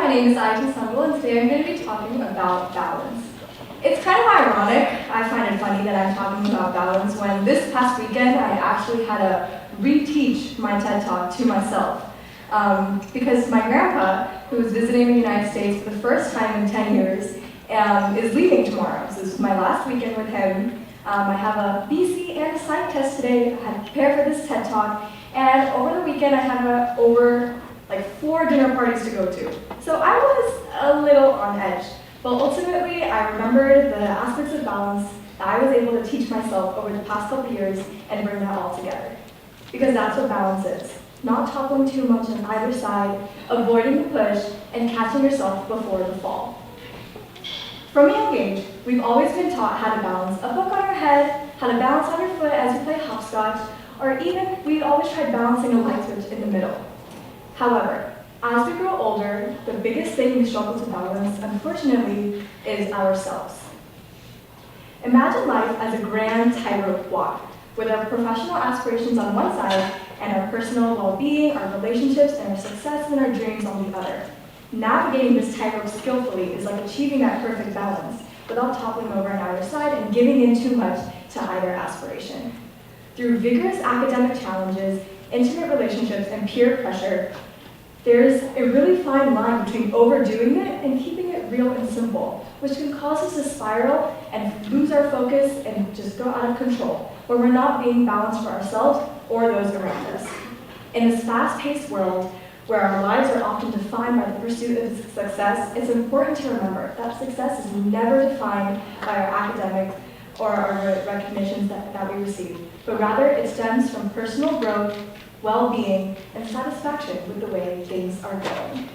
my name is AAYATI SENGAL, and today I'm going to be talking about balance. It's kind of ironic, I find it funny that I'm talking about balance when this past weekend I actually had to reteach my TED Talk to myself. Because my grandpa, who is visiting the United States for the first time in 10 years, is leaving tomorrow. So this is my last weekend with him. I have a BC and a psych test today. I had to prepare for this TED Talk, and over the weekend I had over 4 dinner parties to go to. So I was a little on edge, but ultimately I remembered the aspects of balance that I was able to teach myself over the past couple years and bring that all together. Because that's what balance is. Not toppling too much on either side, avoiding the push, and catching yourself before the fall. From a young age, we've always been taught how to balance a book on your head, how to balance on your foot as you play hopscotch, or even we'd always tried balancing a light switch in the middle. However, as we grow older, the biggest thing we struggle to balance, unfortunately, is ourselves. Imagine life as a grand tightrope walk, with our professional aspirations on one side and our personal well-being, our relationships, and our success and our dreams on the other. Navigating this tightrope skillfully is like achieving that perfect balance without toppling over on either side and giving in too much to either aspiration. Through vigorous academic challenges, intimate relationships, and peer pressure, there's a really fine line between overdoing it and keeping it real and simple, which can cause us to spiral and lose our focus and just go out of control, where we're not being balanced for ourselves or those around us. In this fast-paced world, where our lives are often defined by the pursuit of success, it's important to remember that success is never defined by our academic or our recognitions that we receive, but rather it stems from personal growth, well-being, and satisfaction with the way things are going.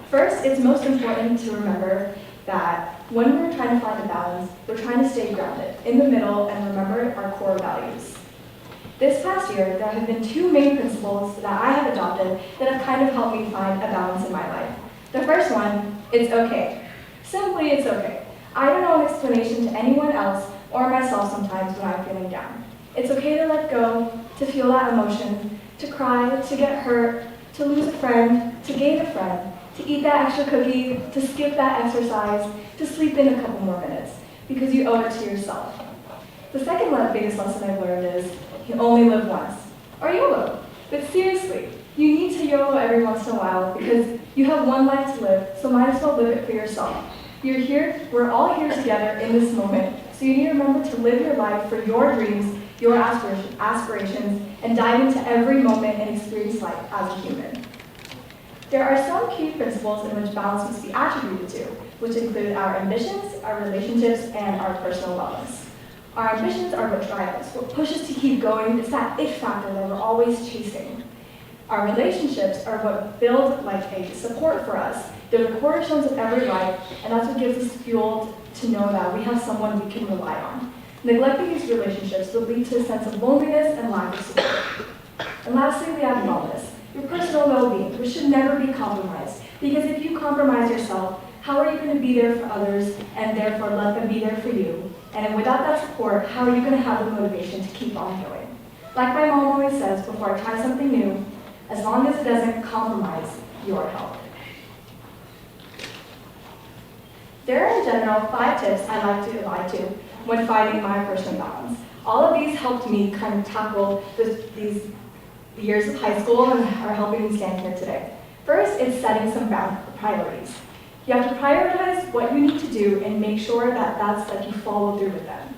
First, it's most important to remember that when we're trying to find a balance, we're trying to stay grounded, in the middle, and remember our core values. This past year, there have been 2 main principles that I have adopted that have kind of helped me find a balance in my life. The first one, it's okay. Simply, it's okay. I don't know an explanation to anyone else or myself sometimes when I'm feeling down. It's okay to let go, to feel that emotion, to cry, to get hurt, to lose a friend, to gain a friend, to eat that extra cookie, to skip that exercise, to sleep in a couple more minutes, because you owe it to yourself. The second biggest lesson I've learned is you only live once, or YOLO. But seriously, you need to YOLO every once in a while because you have one life to live, so might as well live it for yourself. You're here, we're all here together in this moment, so you need to remember to live your life for your dreams, your aspirations, and dive into every moment and experience life as a human. There are some key principles in which balance must be attributed to, which include our ambitions, our relationships, and our personal wellness. Our ambitions are what drive us, what pushes us to keep going. It's that it factor that we're always chasing. Our relationships are what build like a support for us. They're the cornerstones of every life, and that's what gives us fuel to know that we have someone we can rely on. Neglecting these relationships will lead to a sense of loneliness and lack of support. And lastly, we have wellness, your personal well-being, which should never be compromised. Because if you compromise yourself, how are you going to be there for others and therefore let them be there for you? And without that support, how are you going to have the motivation to keep on going? Like my mom always says, before I try something new, as long as it doesn't compromise your health. There are in general 5 tips I like to abide to when finding my personal balance. All of these helped me kind of tackle these years of high school and are helping me stand here today. First, it's setting some priorities. You have to prioritize what you need to do and make sure that you follow through with them.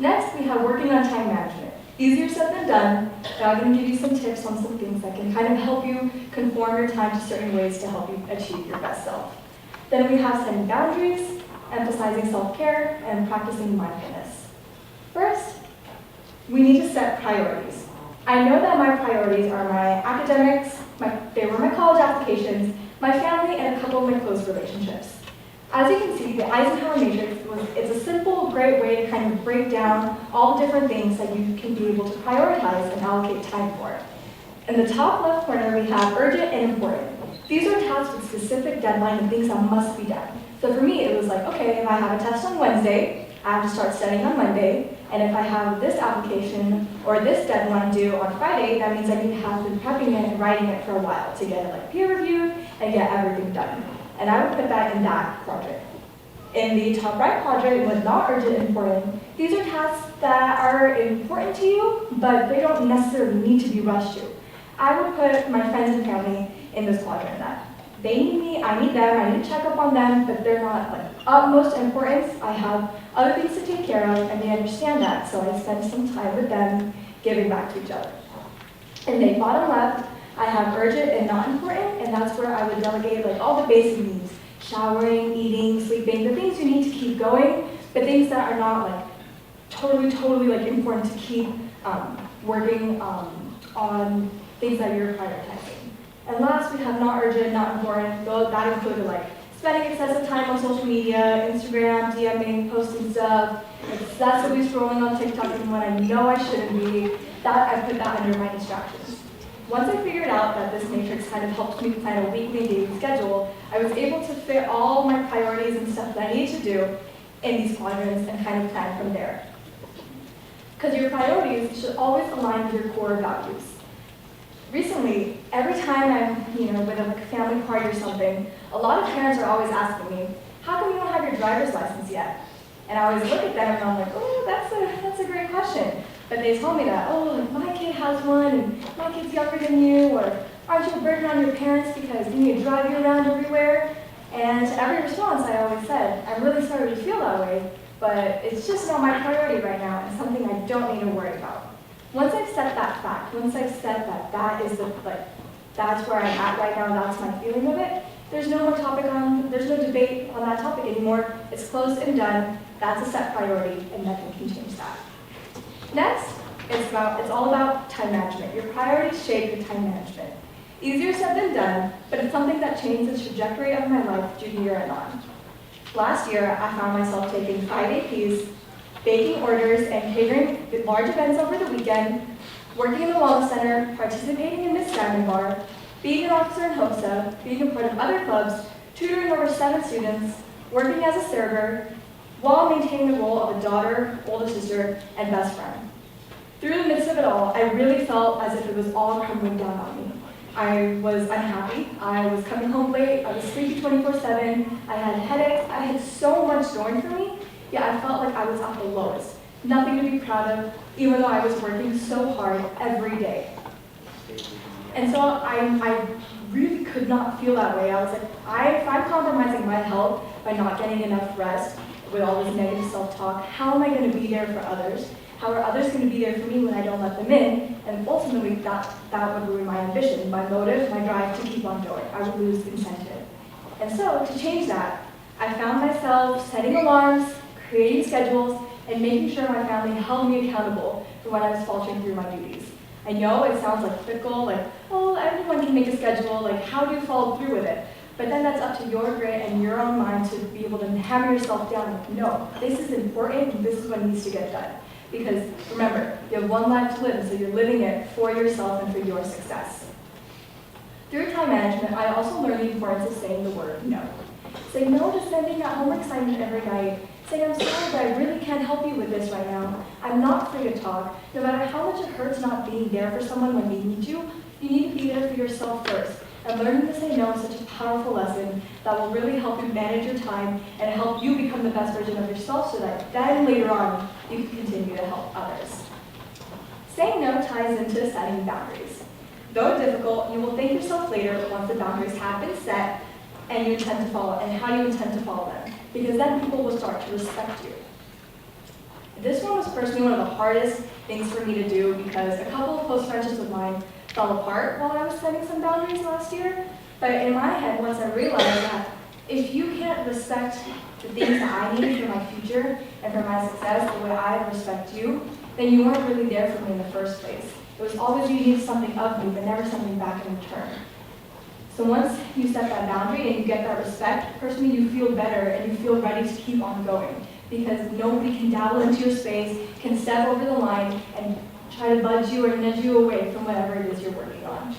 Next, we have working on time management. Easier said than done, but I'm going to give you some tips on some things that can kind of help you conform your time to certain ways to help you achieve your best self. Then we have setting boundaries, emphasizing self-care, and practicing mindfulness. First, we need to set priorities. I know that my priorities are my academics, they were my college applications, my family, and a couple of my close relationships. As you can see, the Eisenhower matrix it's a simple, great way to kind of break down all the different things that you can be able to prioritize and allocate time for. In the top left corner, we have urgent and important. These are tasks with specific deadline and things that must be done. So for me, it was like, okay, if I have a test on Wednesday, I have to start studying on Monday. And if I have this application or this deadline due on Friday, that means I need to have been prepping it and writing it for a while to get it like peer reviewed and get everything done. And I would put that in that quadrant. In the top right quadrant with not urgent and important, these are tasks that are important to you, but they don't necessarily need to be rushed to. I would put my friends and family in this quadrant that they need me, I need them, I need to check up on them, but they're not like utmost importance. I have other things to take care of, and they understand that, so I spend some time with them giving back to each other. In the bottom left, I have urgent and not important, and that's where I would delegate like all the basic needs, showering, eating, sleeping, the things you need to keep going, but things that are not like totally like important to keep working on things that you're prioritizing. And last, we have not urgent, not important. That included like spending excessive time on social media, Instagram, DMing, posting stuff, excessively scrolling on TikTok even when I know I shouldn't be. That I put that under my distractions. Once I figured out that this matrix kind of helped me plan a weekly and daily schedule, I was able to fit all my priorities and stuff that I need to do in these quadrants and kind of plan from there. Because your priorities should always align with your core values. Recently, every time I'm, with a family party or something, a lot of parents are always asking me, how come you don't have your driver's license yet? And I always look at them and I'm like, oh, that's a great question. But they told me that, oh, like, my kid has one, and my kid's younger than you, or aren't you a burden on your parents because you need to drive you around everywhere? And to every response, I always said, I'm really sorry you feel that way, but it's just not my priority right now, and something I don't need to worry about. Once I've set that fact, once I've said that that's where I'm at right now, that's my feeling of it, there's no debate on that topic anymore. It's closed and done. That's a set priority, and nothing can change that. Next, it's all about time management. Your priorities shape your time management. Easier said than done, but it's something that changed the trajectory of my life junior year and on. Last year, I found myself taking 5 APs, baking orders, and catering large events over the weekend, working in the Wellness Center, participating in Miss Salmon Bar, being an officer in HOSA, being a part of other clubs, tutoring over 7 students, working as a server, while maintaining the role of a daughter, older sister, and best friend. Through the midst of it all, I really felt as if it was all crumbling down on me. I was unhappy, I was coming home late, I was sleepy 24/7, I had headaches, I had so much going for me, yet I felt like I was at the lowest. Nothing to be proud of, even though I was working so hard every day. And so I really could not feel that way. I was like, if I'm compromising my health by not getting enough rest, with all this negative self-talk, how am I going to be there for others? How are others going to be there for me when I don't let them in? And ultimately, that would ruin my ambition, my motive, my drive to keep on going. I would lose incentive. And so, to change that, I found myself setting alarms, creating schedules, and making sure my family held me accountable for when I was faltering through my duties. I know it sounds like fickle, like, oh, everyone can make a schedule, like, how do you follow through with it? But then that's up to your grit and your own mind to be able to hammer yourself down. Like, no, this is important and this is what needs to get done. Because remember, you have one life to live, so you're living it for yourself and for your success. Through time management, I also learned the importance of saying the word no. Say no to sending that homework assignment every night. Say, I'm sorry, but I really can't help you with this right now. I'm not free to talk. No matter how much it hurts not being there for someone when they need you need to be there for yourself first. And learning to say no is such a powerful lesson that will really help you manage your time and help you become the best version of yourself so that then later on you can continue to help others. Saying no ties into setting boundaries. Though difficult, you will thank yourself later once the boundaries have been set and you intend to follow, and how you intend to follow them, because then people will start to respect you. This one was personally one of the hardest things for me to do because a couple of close friendships of mine fell apart while I was setting some boundaries last year. But in my head, once I realized that if you can't respect the things that I need for my future and for my success the way I respect you, then you weren't really there for me in the first place. It was always you needed something of me, but never something back in return. So once you set that boundary and you get that respect, personally you feel better and you feel ready to keep on going. Because nobody can dabble into your space, can step over the line and try to budge you or nudge you away from whatever it is you're working on.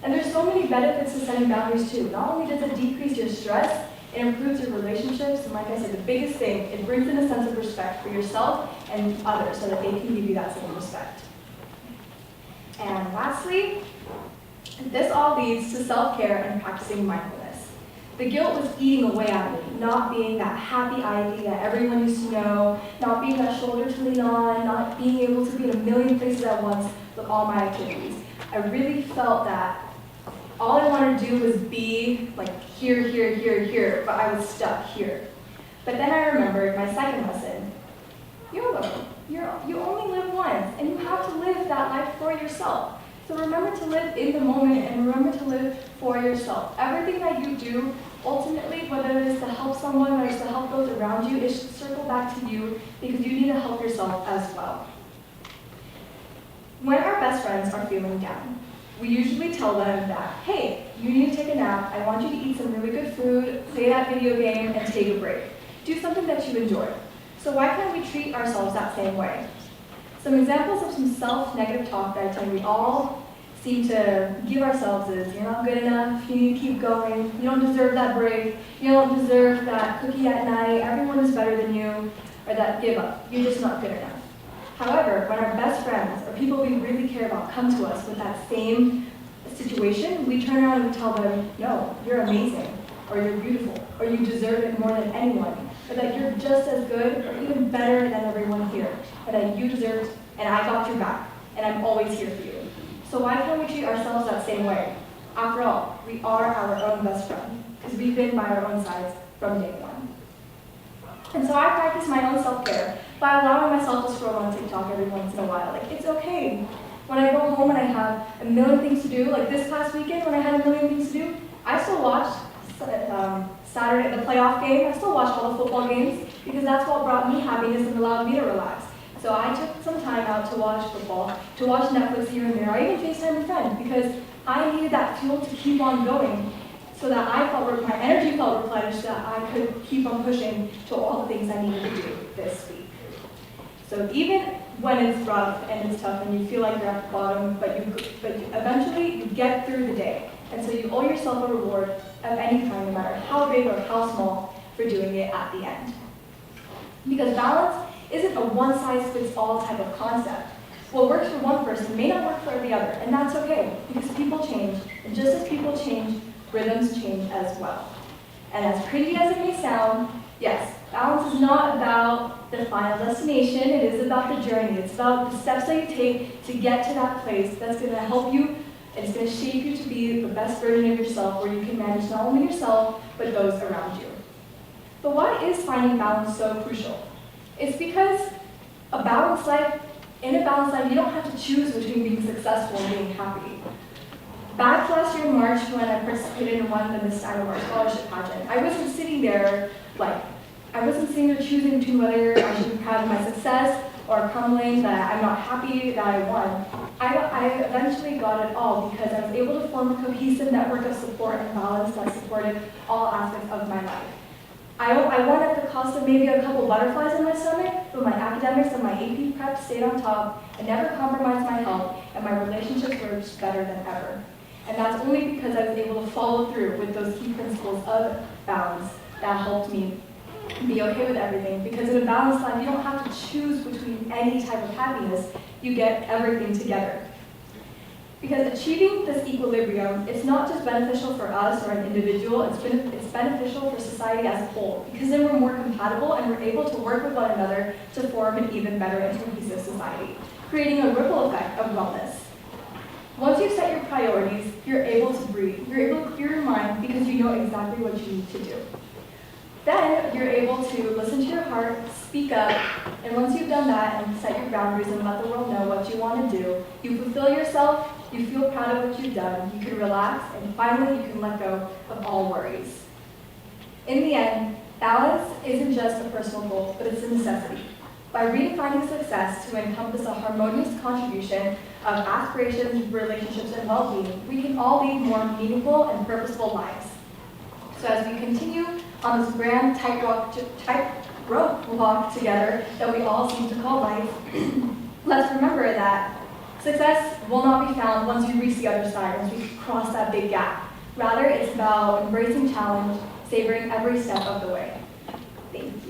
And there's so many benefits to setting boundaries too. Not only does it decrease your stress, It improves your relationships, and like I said, the biggest thing, it brings in a sense of respect for yourself and others so that they can give you that same respect. And lastly, this all leads to self-care and practicing mindfulness. The guilt was eating away at me, not being that happy Ivy that everyone used to know, not being that shoulder to lean on, not being able to be in a million places at once with all my activities. I really felt that all I wanted to do was be like here, here, here, here, but I was stuck here. But then I remembered my second lesson. YOLO, you only live once, and you have to live that life for yourself. So remember to live in the moment and remember to live for yourself. Everything that you do, ultimately, whether it is to help someone or it's to help those around you, it should circle back to you because you need to help yourself as well. When our best friends are feeling down, we usually tell them that, hey, you need to take a nap, I want you to eat some really good food, play that video game, and take a break. Do something that you enjoy. So why can't we treat ourselves that same way? Some examples of some self-negative talk that I tell you we all seem to give ourselves is, you're not good enough, you need to keep going, you don't deserve that break, you don't deserve that cookie at night, everyone is better than you, or that give up, you're just not good enough. However, when our best friends, or people we really care about, come to us with that same situation, we turn around and we tell them, no, you're amazing, or you're beautiful, or you deserve it more than anyone, or that you're just as good, or even better than everyone here, and that you deserve, and I got your back, and I'm always here for you. So why can't we treat ourselves that same way? After all, we are our own best friend, because we've been by our own sides from day one. And so I practice my own self-care by allowing myself to scroll on TikTok every once in a while. Like, it's okay. When I go home and I have a million things to do, like this past weekend when I had a million things to do, I still watched Saturday, the playoff game. I still watched all the football games because that's what brought me happiness and allowed me to relax. So I took some time out to watch football, to watch Netflix here and there. I even FaceTimed a friend because I needed that fuel to keep on going so that I felt my energy felt replenished, that I could keep on pushing to all the things I needed to do this week. So even when it's rough and it's tough and you feel like you're at the bottom, but eventually you get through the day. And so you owe yourself a reward of any kind, no matter how big or how small, for doing it at the end. Because balance isn't a one-size-fits-all type of concept. What works for one person may not work for the other, and that's okay, because people change, and just as people change, rhythms change as well. And as pretty as it may sound, yes, balance is not about the final destination, it is about the journey. It's about the steps that you take to get to that place that's going to help you, and it's going to shape you to be the best version of yourself, where you can manage not only yourself, but those around you. But why is finding balance so crucial? It's because in a balanced life, you don't have to choose between being successful and being happy. Back last year in March, when I participated in one of the Miss Dynamite scholarship pageant, I wasn't sitting there choosing between whether I should be proud of my success or crumbling that I'm not happy that I won. I eventually got it all because I was able to form a cohesive network of support and balance that supported all aspects of my life. I won at the cost of maybe a couple butterflies in my stomach, but my academics and my AP prep stayed on top and never compromised my health, and my relationships were just better than ever. And that's only because I was able to follow through with those key principles of balance that helped me be okay with everything. Because in a balanced life, you don't have to choose between any type of happiness. You get everything together. Because achieving this equilibrium, it's not just beneficial for us or an individual, it's beneficial for society as a whole. Because then we're more compatible and we're able to work with one another to form an even better and cohesive society, creating a ripple effect of wellness. Once you set your priorities, you're able to breathe. You're able to clear your mind because you know exactly what you need to do. Then you're able to listen to your heart, speak up, and once you've done that and set your boundaries and let the world know what you want to do, you fulfill yourself, you feel proud of what you've done, you can relax, and finally you can let go of all worries. In the end, balance isn't just a personal goal, but it's a necessity. By redefining success to encompass a harmonious contribution of aspirations, relationships, and well-being, we can all lead more meaningful and purposeful lives. So as we continue on this grand tightrope walk together that we all seem to call life, let's remember that success will not be found once you reach the other side, once we cross that big gap. Rather, it's about embracing challenge, savoring every step of the way. Thank you.